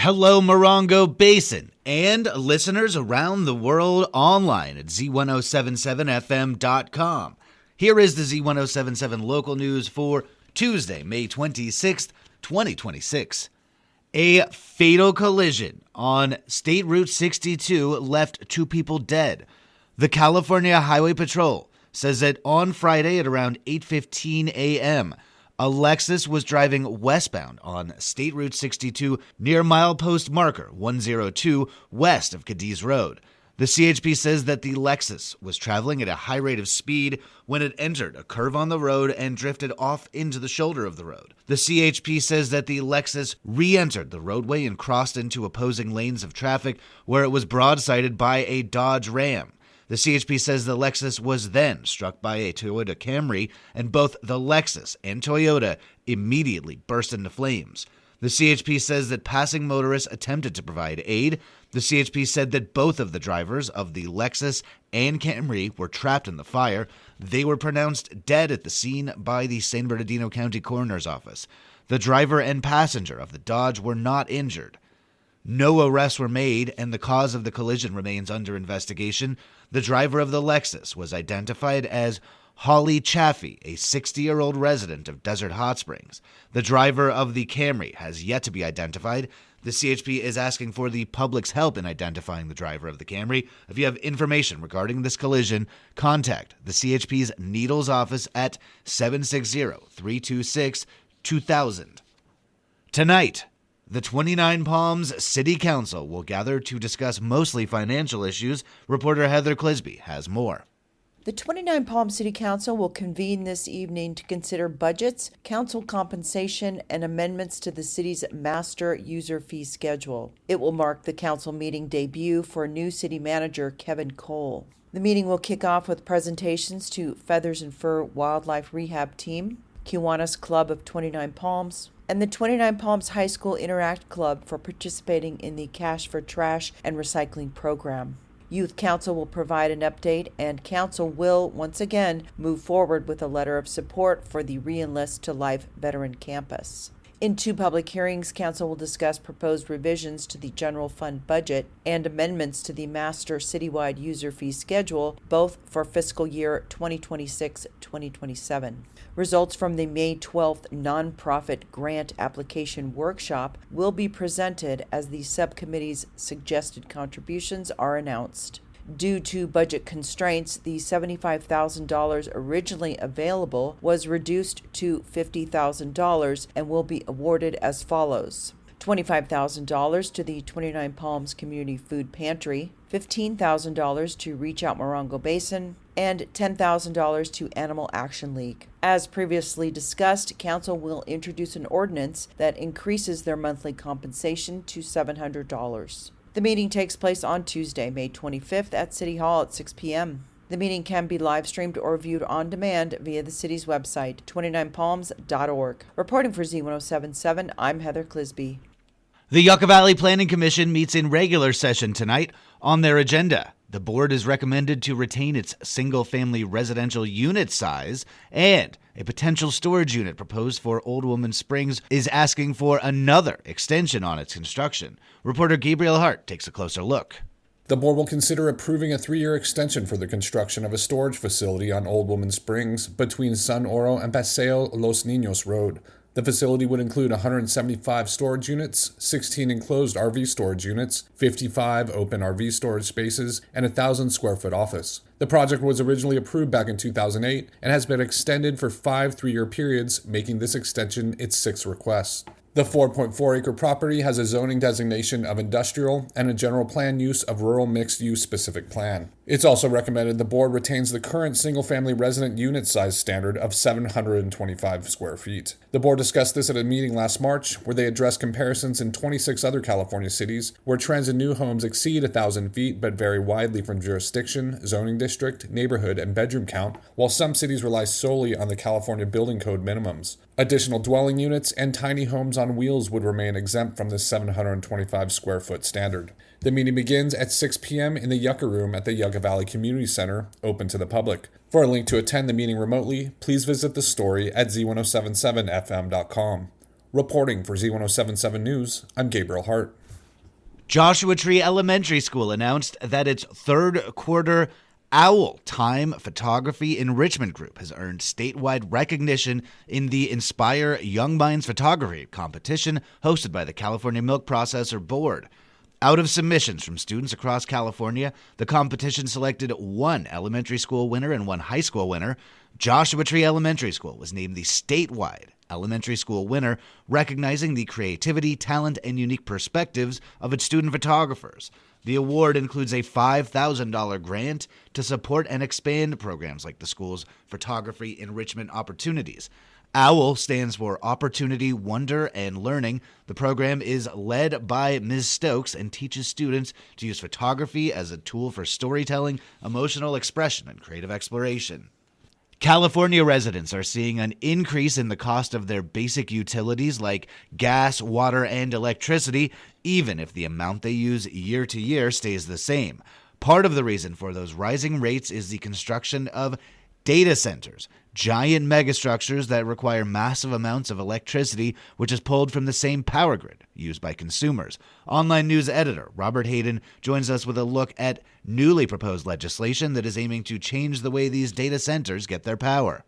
Hello, Morongo Basin, and listeners around the world online at Z107.7 FM.com. Here is the Z107.7 Local News for Tuesday, May 26th, 2026. A fatal collision on State Route 62 left 2 people dead. The California Highway Patrol says that on Friday at around 8:15 a.m., a Lexus was driving westbound on State Route 62 near milepost marker 102 west of Cadiz Road. The CHP says that the Lexus was traveling at a high rate of speed when it entered a curve on the road and drifted off into the shoulder of the road. The CHP says that the Lexus re-entered the roadway and crossed into opposing lanes of traffic where it was broadsided by a Dodge Ram. The CHP says the Lexus was then struck by a Toyota Camry, and both the Lexus and Toyota immediately burst into flames. The CHP says that passing motorists attempted to provide aid. The CHP said that both of the drivers of the Lexus and Camry were trapped in the fire. They were pronounced dead at the scene by the San Bernardino County Coroner's Office. The driver and passenger of the Dodge were not injured. No arrests were made, and the cause of the collision remains under investigation. The driver of the Lexus was identified as Holly Chaffee, a 60-year-old resident of Desert Hot Springs. The driver of the Camry has yet to be identified. The CHP is asking for the public's help in identifying the driver of the Camry. If you have information regarding this collision, contact the CHP's Needles office at 760-326-2000. Tonight, the 29 Palms City Council will gather to discuss mostly financial issues. Reporter Heather Clisby has more. The 29 Palms City Council will convene this evening to consider budgets, council compensation, and amendments to the city's master user fee schedule. It will mark the council meeting debut for new city manager Kevin Cole. The meeting will kick off with presentations to Feathers and Fur Wildlife Rehab Team, Kiwanis Club of 29 Palms, and the 29 Palms High School Interact Club for participating in the Cash for Trash and Recycling program. Youth Council will provide an update, and Council will, once again, move forward with a letter of support for the Reenlist to Life Veteran Campus. In 2 public hearings, Council will discuss proposed revisions to the general fund budget and amendments to the master citywide user fee schedule, both for fiscal year 2026-2027. Results from the May 12th nonprofit grant application workshop will be presented as the subcommittee's suggested contributions are announced. Due to budget constraints, the $75,000 originally available was reduced to $50,000 and will be awarded as follows: $25,000 to the 29 Palms Community Food Pantry, $15,000 to Reach Out Morongo Basin, and $10,000 to Animal Action League. As previously discussed, Council will introduce an ordinance that increases their monthly compensation to $700. The meeting takes place on Tuesday, May 25th at City Hall at 6 p.m. The meeting can be live streamed or viewed on demand via the city's website, 29palms.org. Reporting for Z107.7, I'm Heather Clisby. The Yucca Valley Planning Commission meets in regular session tonight. On their agenda, the board is recommended to retain its single-family residential unit size, and a potential storage unit proposed for Old Woman Springs is asking for another extension on its construction. Reporter Gabriel Hart takes a closer look. The board will consider approving a 3-year extension for the construction of a storage facility on Old Woman Springs between San Oro and Paseo Los Niños Road. The facility would include 175 storage units, 16 enclosed RV storage units, 55 open RV storage spaces, and a 1,000-square-foot office. The project was originally approved back in 2008 and has been extended for 5 3-year periods, making this extension its 6th request. The 4.4-acre property has a zoning designation of industrial and a general plan use of rural mixed-use specific plan. It's also recommended the board retains the current single-family resident unit size standard of 725 square feet. The board discussed this at a meeting last March where they addressed comparisons in 26 other California cities where trends in new homes exceed 1,000 feet but vary widely from jurisdiction, zoning district, neighborhood, and bedroom count, while some cities rely solely on the California Building Code minimums. Additional dwelling units and tiny homes on wheels would remain exempt from this 725 square foot standard. The meeting begins at 6 p.m. in the Yucca Room at the Yucca Valley Community Center, open to the public. For a link to attend the meeting remotely, please visit the story at Z107.7 FM.com. Reporting for Z107.7 News, I'm Gabriel Hart. Joshua Tree Elementary School announced that its third quarter Owl Time Photography Enrichment Group has earned statewide recognition in the Inspire Young Minds Photography competition hosted by the California Milk Processor Board. Out of submissions from students across California, the competition selected one elementary school winner and one high school winner. Joshua Tree Elementary School was named the statewide elementary school winner, recognizing the creativity, talent, and unique perspectives of its student photographers. The award includes a $5,000 grant to support and expand programs like the school's photography enrichment opportunities. OWL stands for Opportunity, Wonder, and Learning. The program is led by Ms. Stokes and teaches students to use photography as a tool for storytelling, emotional expression, and creative exploration. California residents are seeing an increase in the cost of their basic utilities like gas, water, and electricity, even if the amount they use year to year stays the same. Part of the reason for those rising rates is the construction of data centers, giant megastructures that require massive amounts of electricity, which is pulled from the same power grid used by consumers. Online news editor Robert Hayden joins us with a look at newly proposed legislation that is aiming to change the way these data centers get their power.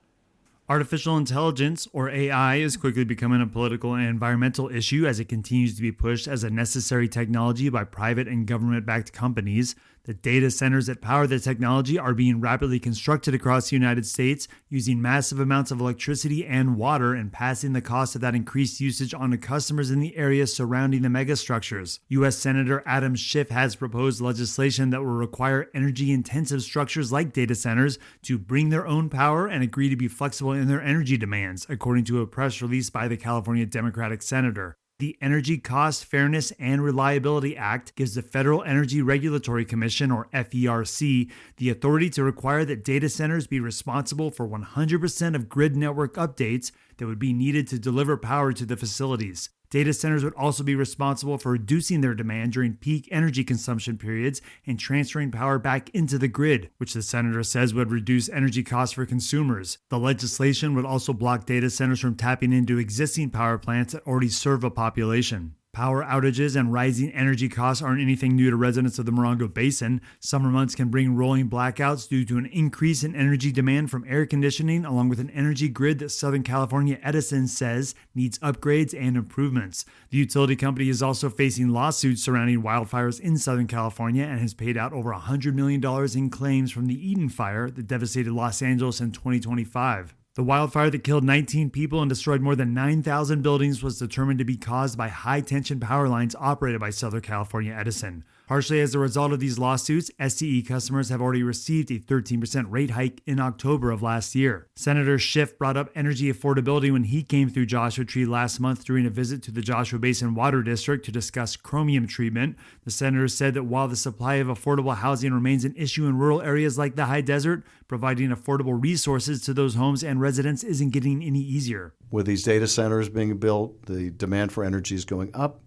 Artificial intelligence, or AI, is quickly becoming a political and environmental issue as it continues to be pushed as a necessary technology by private and government-backed companies. The data centers that power the technology are being rapidly constructed across the United States, using massive amounts of electricity and water and passing the cost of that increased usage on to customers in the areas surrounding the megastructures. U.S. Senator Adam Schiff has proposed legislation that will require energy-intensive structures like data centers to bring their own power and agree to be flexible in their energy demands, according to a press release by the California Democratic senator. The Energy Cost, Fairness, and Reliability Act gives the Federal Energy Regulatory Commission, or FERC, the authority to require that data centers be responsible for 100% of grid network updates that would be needed to deliver power to the facilities. Data centers would also be responsible for reducing their demand during peak energy consumption periods and transferring power back into the grid, which the senator says would reduce energy costs for consumers. The legislation would also block data centers from tapping into existing power plants that already serve a population. Power outages and rising energy costs aren't anything new to residents of the Morongo Basin. Summer months can bring rolling blackouts due to an increase in energy demand from air conditioning, along with an energy grid that Southern California Edison says needs upgrades and improvements. The utility company is also facing lawsuits surrounding wildfires in Southern California and has paid out over $100 million in claims from the Eden Fire that devastated Los Angeles in 2025. The wildfire that killed 19 people and destroyed more than 9,000 buildings was determined to be caused by high-tension power lines operated by Southern California Edison. Partially as a result of these lawsuits, SCE customers have already received a 13% rate hike in October of last year. Senator Schiff brought up energy affordability when he came through Joshua Tree last month during a visit to the Joshua Basin Water District to discuss chromium treatment. The senator said that while the supply of affordable housing remains an issue in rural areas like the high desert, providing affordable resources to those homes and residents isn't getting any easier. With these data centers being built, the demand for energy is going up,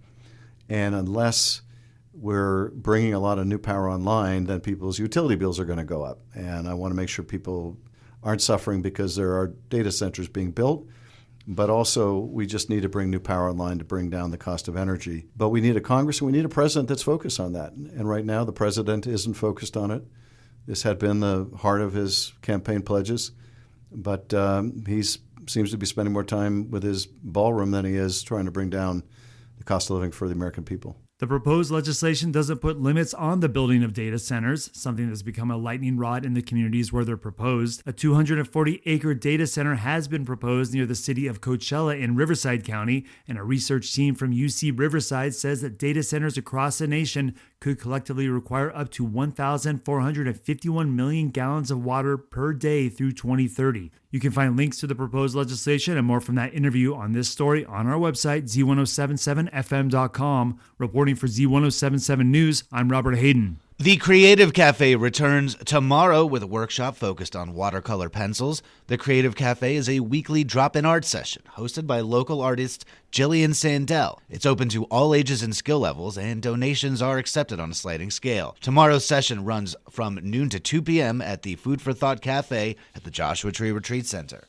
and unless we're bringing a lot of new power online, then people's utility bills are going to go up. And I want to make sure people aren't suffering because there are data centers being built, but also we just need to bring new power online to bring down the cost of energy. But we need a Congress and we need a president that's focused on that. And right now the president isn't focused on it. This had been the heart of his campaign pledges, but he seems to be spending more time with his ballroom than he is trying to bring down the cost of living for the American people. The proposed legislation doesn't put limits on the building of data centers, something that's become a lightning rod in the communities where they're proposed. A 240-acre data center has been proposed near the city of Coachella in Riverside County, and a research team from UC Riverside says that data centers across the nation could collectively require up to 1,451 million gallons of water per day through 2030. You can find links to the proposed legislation and more from that interview on this story on our website, Z107.7fm.com. Reporting for Z107.7 News, I'm Robert Hayden. The Creative Cafe returns tomorrow with a workshop focused on watercolor pencils. The Creative Cafe is a weekly drop-in art session hosted by local artist Jillian Sandell. It's open to all ages and skill levels, and donations are accepted on a sliding scale. Tomorrow's session runs from noon to 2 p.m. at the Food for Thought Cafe at the Joshua Tree Retreat Center.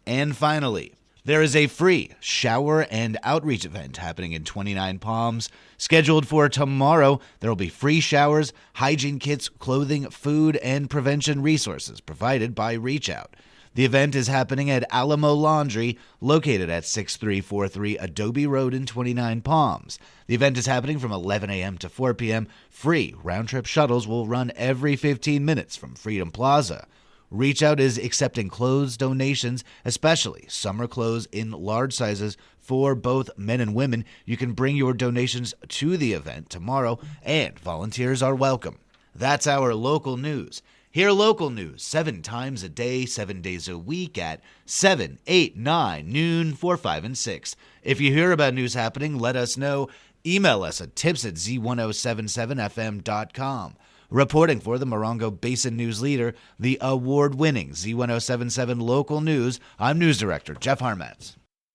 And finally, There is a free shower and outreach event happening in 29 Palms. Scheduled for tomorrow, there will be free showers, hygiene kits, clothing, food, and prevention resources provided by Reach Out. The event is happening at Alamo Laundry, located at 6343 Adobe Road in 29 Palms. The event is happening from 11 a.m. to 4 p.m. Free round-trip shuttles will run every 15 minutes from Freedom Plaza. Reach Out is accepting clothes donations, especially summer clothes in large sizes for both men and women. You can bring your donations to the event tomorrow, and volunteers are welcome. That's our local news. Hear local news 7 times a day, 7 days a week at 7, 8, 9, noon, 4, 5, and 6. If you hear about news happening, let us know. Email us at tips@Z107.7 Reporting for the Morongo Basin News Leader, the award-winning Z107.7 Local News, I'm News Director Jeff Harmatz.